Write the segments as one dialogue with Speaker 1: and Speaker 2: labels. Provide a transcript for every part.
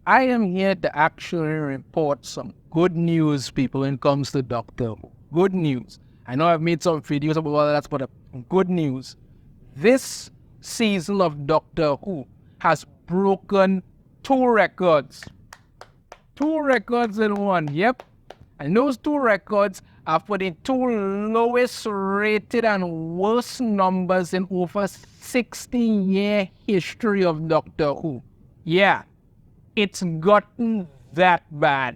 Speaker 1: I am here to actually report some good news, people, when it comes to Doctor Who. Good news. I know I've made some videos about all that, but good news. This season of Doctor Who has broken 2 records. 2 records in one, yep. And those 2 records are for the 2 lowest rated and worst numbers in over 60-year history of Doctor Who. Yeah, it's gotten that bad.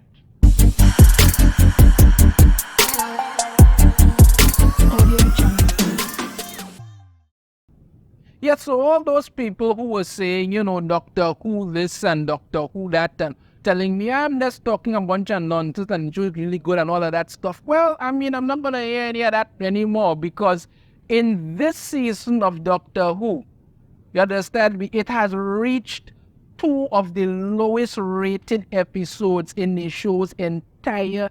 Speaker 1: Yeah, so all those people who were saying, Doctor Who this and Doctor Who that, and telling me I'm just talking a bunch of nonsense and it's really good and all of that stuff. Well, I'm not going to hear any of that anymore, because in this season of Doctor Who, you understand me, it has reached 2 of the lowest rated episodes in the show's entire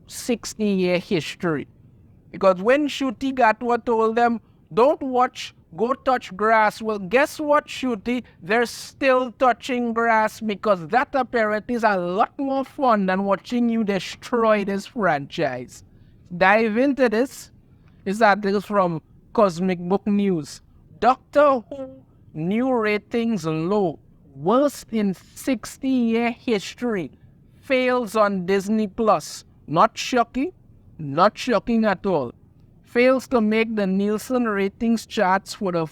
Speaker 1: 60-year history. Because when Ncuti Gatwa told them, don't watch, go touch grass. Well, guess what, Ncuti? They're still touching grass, because that apparently is a lot more fun than watching you destroy this franchise. Dive into this. This article from Cosmic Book News. Doctor Who new ratings low. Worst in 60-year history. Fails on Disney Plus. Not shocking. Not shocking at all. Fails to make the Nielsen ratings charts for the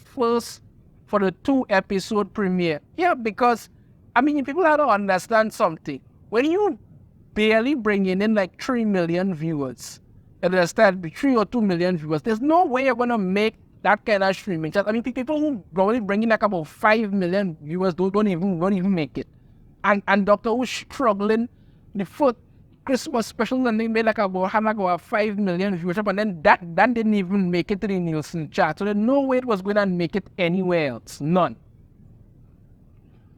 Speaker 1: 2 episode premiere. Yeah, because, people have to understand something. When you barely bringing in like 3 million viewers, and there's 3 or 2 million viewers, there's no way you're going to make that kind of streaming chart. People who probably bring in like about 5 million viewers don't even make it. And Doctor Who's struggling. The first Christmas special, and they made like about 5 million viewership, and then that didn't even make it to the Nielsen chart. So there's no way it was going to make it anywhere else. None.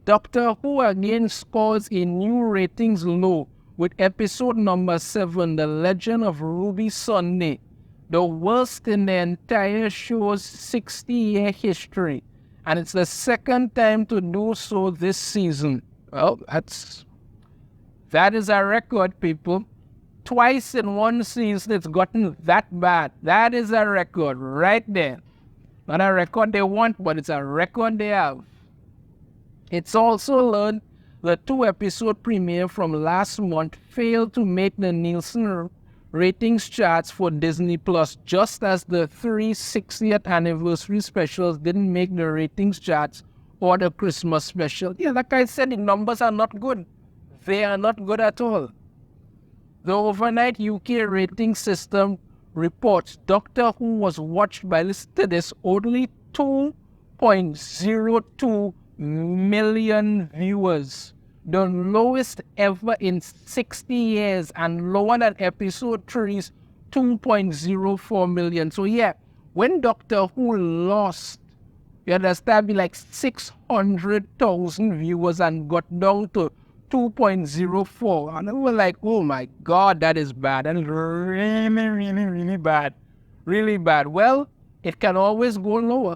Speaker 1: Doctor Who again scores a new ratings low with episode number 7, The Legend of Ruby Sunday, the worst in the entire show's 60-year history. And it's the second time to do so this season. Well, that is a record, people. Twice in one season it's gotten that bad. That is a record right there. Not a record they want, but it's a record they have. It's also learned the 2 episode premiere from last month failed to make the Nielsen ratings charts for Disney Plus, just as the 3 60th anniversary specials didn't make the ratings charts or the Christmas special. Yeah, like I said, the numbers are not good. They are not good at all. The overnight UK rating system reports Doctor Who was watched by, listen to this, only 2.02 million viewers. The lowest ever in 60 years, and lower than episode 3's 2.04 million. So yeah, when Doctor Who lost, you understand, be like 600,000 viewers and got down to 2.04, and we were like, oh my God, that is bad. That is really, really, really bad. Really bad. Well, it can always go lower.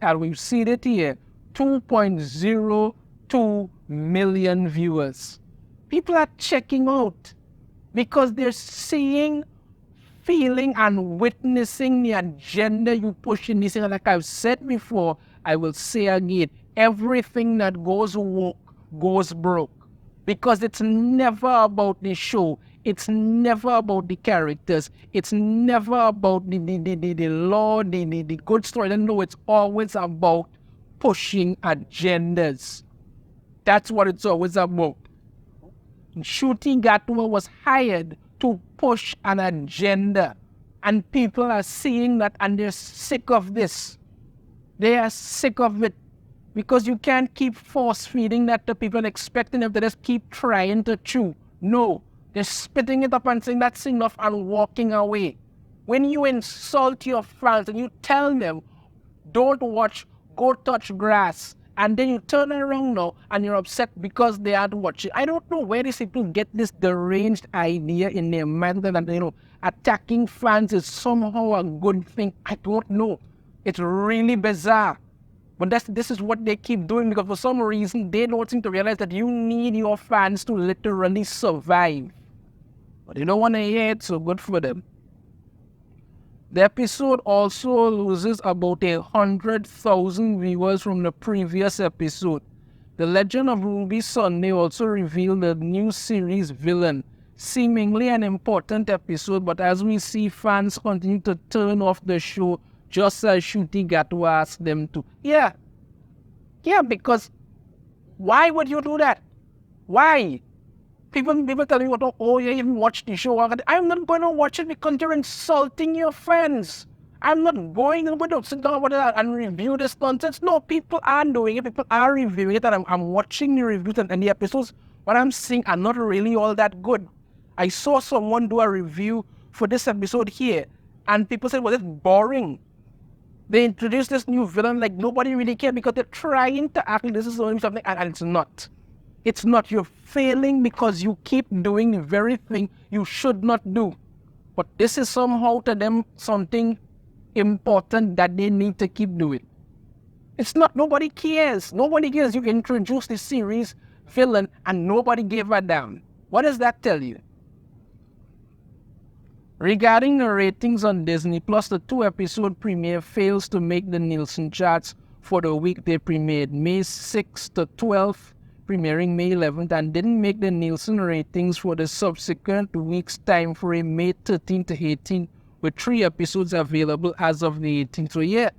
Speaker 1: And we've seen it here. 2.02 million viewers. People are checking out because they're seeing, feeling, and witnessing the agenda you push in this thing. Like I've said before, I will say again, everything that goes woke goes broke. Because it's never about the show. It's never about the characters. It's never about the law, the good story. No, it's always about pushing agendas. That's what it's always about. Ncuti Gatwa was hired to push an agenda. And people are seeing that, and they're sick of this. They are sick of it. Because you can't keep force-feeding that to people and expecting them to just keep trying to chew. No, they're spitting it up and saying that's enough and walking away. When you insult your fans and you tell them, don't watch, go touch grass, and then you turn around now and you're upset because they aren't watching. I don't know where these people get this deranged idea in their mind that, attacking fans is somehow a good thing. I don't know. It's really bizarre. But this is what they keep doing, because for some reason they don't seem to realize that you need your fans to literally survive. But they don't want to hear it, so good for them. The episode also loses about 100,000 viewers from the previous episode. The Legend of Ruby Sunday also revealed the new series villain. Seemingly an important episode, but as we see, fans continue to turn off the show just as Ncuti Gatwa asked them to. Yeah, because why would you do that? Why? People tell me, oh, you even watch the show. I'm not going to watch it because you're insulting your fans. I'm not going to sit down and review this nonsense. No, people are doing it. People are reviewing it, and I'm watching the reviews and the episodes. What I'm seeing are not really all that good. I saw someone do a review for this episode here, and people said, well, it's boring. They introduced this new villain like nobody really cared, because they're trying to act like this is only something, and it's not. It's not. You're failing because you keep doing the very thing you should not do. But this is somehow to them something important that they need to keep doing. It's not. Nobody cares. Nobody cares. You introduced the series villain and nobody gave a damn. What does that tell you? Regarding the ratings on Disney Plus, the 2-episode premiere fails to make the Nielsen charts for the week they premiered, May 6th to 12th, premiering May 11th, and didn't make the Nielsen ratings for the subsequent week's time frame, May 13th to 18th, with 3 episodes available as of the 18th. So yeah,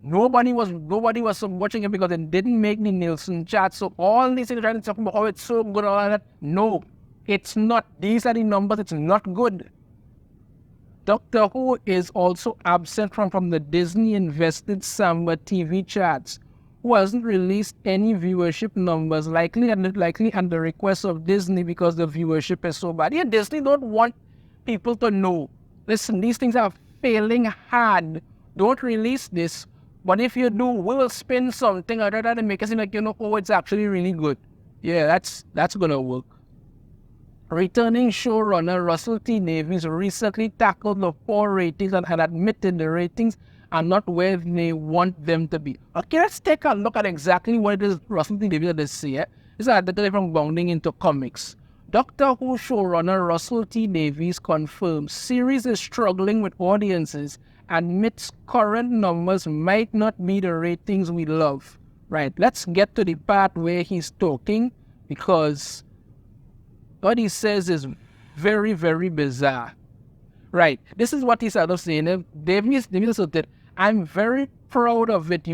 Speaker 1: nobody was watching it because it didn't make the Nielsen charts. So all these things trying to talk about how it's so good and all that, no, it's not. These are the numbers. It's not good. Doctor Who is also absent from the Disney-invested Samba TV charts, who hasn't released any viewership numbers, likely at the request of Disney because the viewership is so bad. Yeah, Disney don't want people to know. Listen, these things are failing hard. Don't release this. But if you do, we will spin something other than to make it seem like, oh, it's actually really good. Yeah, that's going to work. Returning showrunner Russell T. Davies recently tackled the poor ratings and had admitted the ratings are not where they want them to be. Okay, let's take a look at exactly what it is Russell T. Davies has said. This is an article from Bounding into Comics. Doctor Who showrunner Russell T. Davies confirms series is struggling with audiences, admits current numbers might not be the ratings we love. Right, let's get to the part where he's talking, because what he says is very, very bizarre. Right, this is what he started saying. Davies said, I'm very proud of it,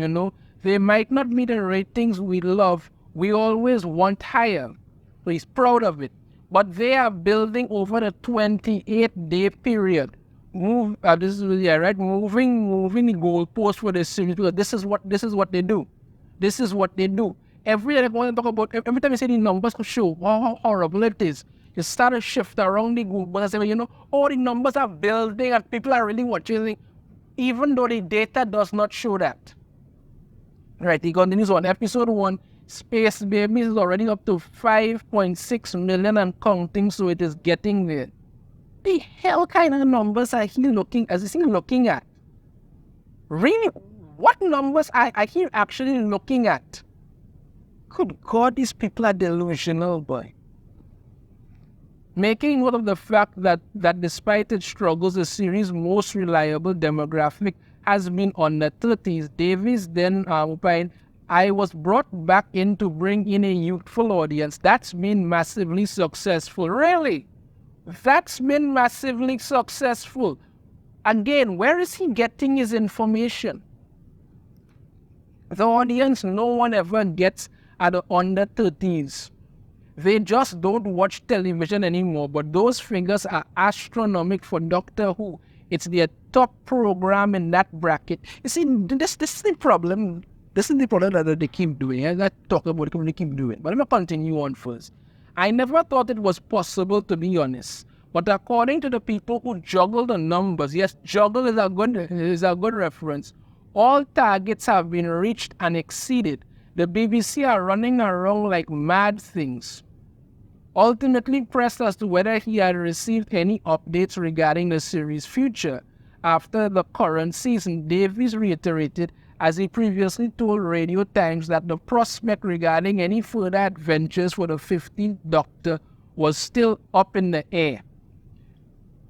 Speaker 1: They might not be the ratings we love. We always want higher. So he's proud of it. But they are building over a 28-day period. Moving the goalpost for this series, because this is what they do. This is what they do. Every time you say the numbers to show how horrible it is, you start to shift around the goalpost and say, all the numbers are building and people are really watching, even though the data does not show that. Right, he continues on. Episode 1, Space Babies is already up to 5.6 million and counting, so it is getting there. The hell kind of numbers are he looking at? Really? What numbers are he actually looking at? Good God, these people are delusional, boy. Making note of the fact that despite its struggles, the series' most reliable demographic has been on the 30s, Davies then opined, I was brought back in to bring in a youthful audience. That's been massively successful. Really? That's been massively successful. Again, where is he getting his information? The audience no one ever gets at the under 30s. They just don't watch television anymore, but those figures are astronomical for Doctor Who. It's their top program in that bracket. You see, this is the problem. This is the problem that they keep doing. I'm not talking about it, they keep doing. But let me continue on first. I never thought it was possible, to be honest. But according to the people who juggle the numbers, yes, juggle is a good reference. All targets have been reached and exceeded. The BBC are running around like mad things. Ultimately pressed as to whether he had received any updates regarding the series' future after the current season, Davies reiterated, as he previously told Radio Times that the prospect regarding any further adventures for the 15th Doctor was still up in the air.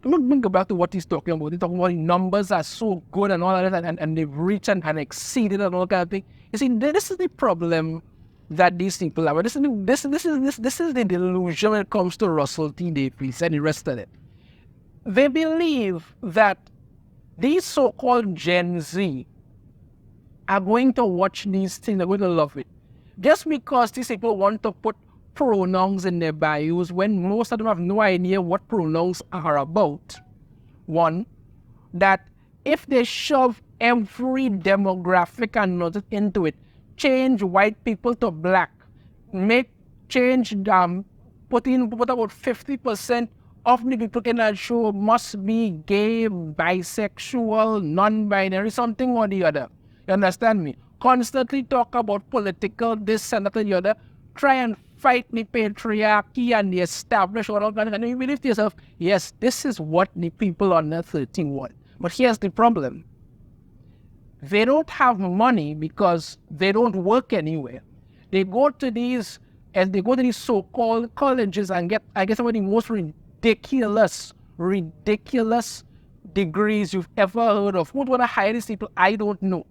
Speaker 1: Look think about what he's talking about. He's talking about the numbers are so good and all of that, and they've reached and exceeded and all kind of thing. You see, this is the problem that these people have. This is the delusion when it comes to Russell T Davies and the rest of it. They believe that these so-called Gen Z are going to watch these things, they're going to love it. Just because these people want to put pronouns in their bios when most of them have no idea what pronouns are about. One, that if they shove every demographic and notice into it, change white people to black, put about 50% of the people in that show must be gay, bisexual, non-binary, something or the other. You understand me? Constantly talk about political this and that and the other, try and fight the patriarchy and the established order, and you believe to yourself, yes, this is what the people on the 13 want. But here's the problem. They don't have money because they don't work anywhere. They go to these so-called colleges and get, I guess, some of the most ridiculous degrees you've ever heard of. Who's going to hire these people? I don't know.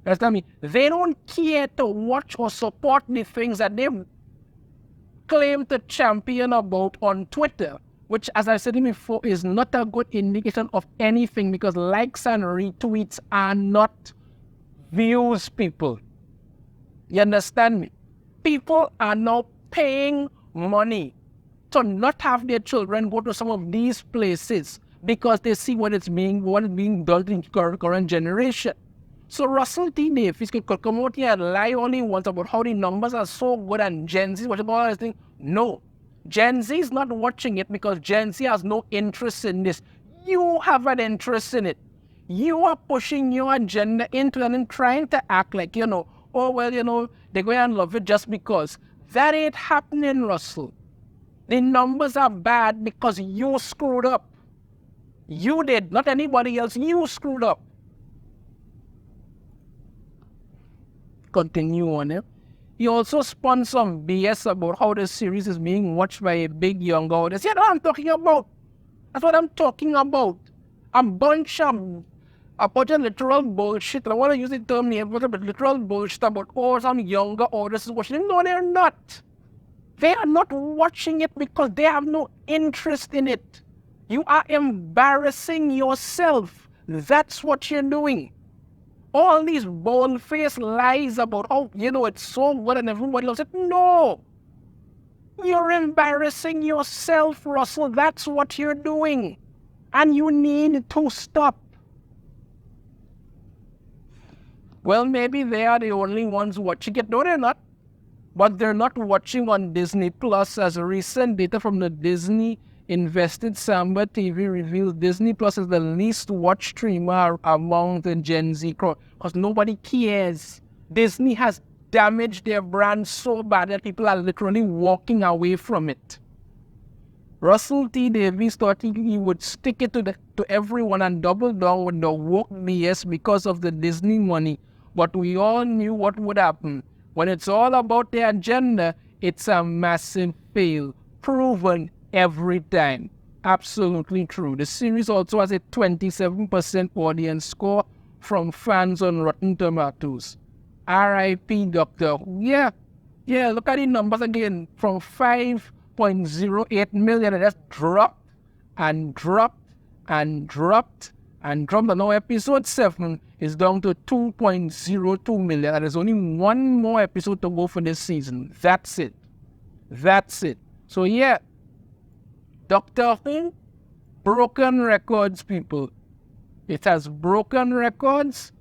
Speaker 1: Understand me? They don't care to watch or support the things that they claim to champion about on Twitter, which, as I said before, is not a good indication of anything because likes and retweets are not views, people. You understand me? People are now paying money to not have their children go to some of these places because they see what is being done in current generation. So Russell T Davies could come out here and lie only once about how the numbers are so good and Gen Z is watching all this thing. No. Gen Z is not watching it because Gen Z has no interest in this. You have an interest in it. You are pushing your agenda into it and trying to act like, oh, well, they're going to love it just because. That ain't happening, Russell. The numbers are bad because you screwed up. You did, not anybody else. You screwed up. Continue on it. He also spun some BS about how the series is being watched by a big younger audience. Yeah, that's what I'm talking about. That's what I'm talking about. A bunch of literal bullshit. I want to use the term here, but literal bullshit about some younger audience is watching it. No, they're not. They are not watching it because they have no interest in it. You are embarrassing yourself. That's what you're doing. All these bold-faced lies about, it's so good and everybody loves it. No! You're embarrassing yourself, Russell. That's what you're doing. And you need to stop. Well, maybe they are the only ones watching it. No, they're not. But they're not watching on Disney Plus, as recent data from the Disney invested Samba TV reveals Disney Plus is the least watched streamer among the Gen Z crowd because nobody cares. Disney has damaged their brand so bad that people are literally walking away from it. Russell T Davies thought he would stick it to everyone and double down with the woke BS because of the Disney money. But we all knew what would happen. When it's all about their agenda, it's a massive fail. Proven every time. Absolutely true. The series also has a 27% audience score from fans on Rotten Tomatoes. R.I.P. Doctor. Yeah, look at the numbers again. From 5.08 million, and that's dropped and dropped and dropped and dropped. And now episode 7 is down to 2.02 million. And there's only one more episode to go for this season. That's it. So yeah, Doctor Who, broken records, people. It has broken records,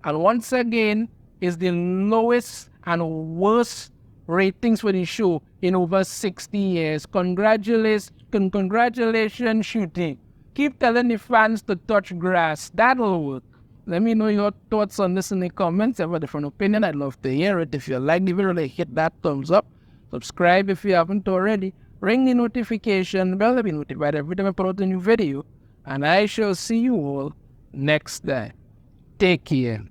Speaker 1: and once again, is the lowest and worst ratings for the show in over 60 years. Congratulations, Ncuti. Keep telling the fans to touch grass. That'll work. Let me know your thoughts on this in the comments. If you have a different opinion, I'd love to hear it. If you like the video, hit that thumbs up. Subscribe if you haven't already. Ring the notification bell to be notified every time I put out a new video. And I shall see you all next time. Take care.